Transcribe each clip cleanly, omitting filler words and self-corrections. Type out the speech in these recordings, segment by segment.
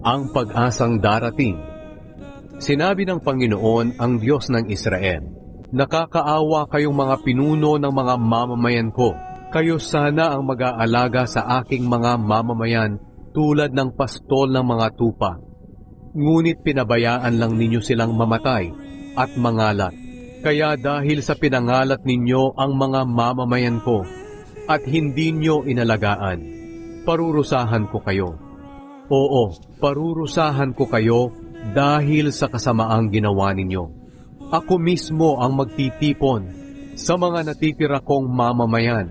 ang pag-asang darating. Sinabi ng Panginoon, ang Diyos ng Israel, nakakaawa kayong mga pinuno ng mga mamamayan ko. Kayo sana ang mag-aalaga sa aking mga mamamayan tulad ng pastol ng mga tupa. Ngunit pinabayaan lang ninyo silang mamatay at mangalat. Kaya dahil sa pinangalat ninyo ang mga mamamayan ko at hindi nyo inalagaan, parurusahan ko kayo. Oo, parurusahan ko kayo dahil sa kasamaang ginawa ninyo. Ako mismo ang magtitipon sa mga natitira kong mamamayan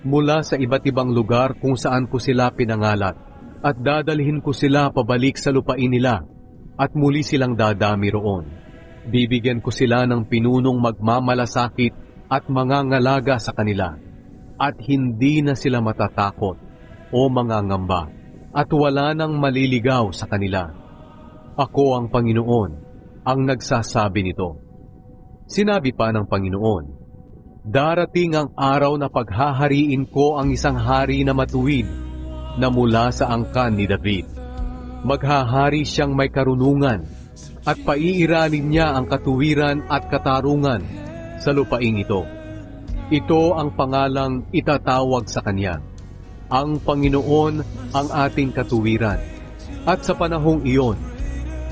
mula sa iba't ibang lugar kung saan ko sila pinangalat, at dadalhin ko sila pabalik sa lupain nila, at muli silang dadami roon. Bibigyan ko sila ng pinunong magmamalasakit at mangangalaga sa kanila, at hindi na sila matatakot o mangangamba, at wala nang maliligaw sa kanila. Ako ang Panginoon, ang nagsasabi nito. Sinabi pa ng Panginoon, darating ang araw na paghahariin ko ang isang hari na matuwid na mula sa angkan ni David. Maghahari siyang may karunungan at paiiralin niya ang katuwiran at katarungan sa lupaing ito. Ito ang pangalang itatawag sa kanya, ang Panginoon ang ating katuwiran. At sa panahong iyon,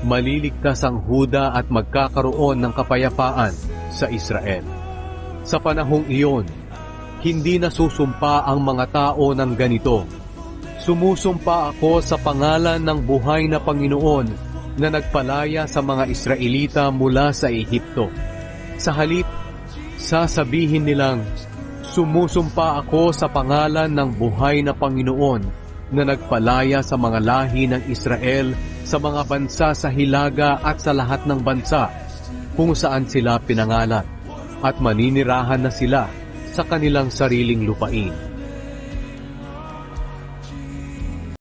maliligtas ang Huda at magkakaroon ng kapayapaan sa Israel. Sa panahong iyon, hindi nasusumpa ang mga tao ng ganito. Sumusumpa ako sa pangalan ng buhay na Panginoon na nagpalaya sa mga Israelita mula sa Ehipto. Sa halip, sasabihin nilang, sumusumpa ako sa pangalan ng buhay na Panginoon na nagpalaya sa mga lahi ng Israel sa mga bansa sa hilaga at sa lahat ng bansa kung saan sila pinangalat, at maninirahan na sila sa kanilang sariling lupain.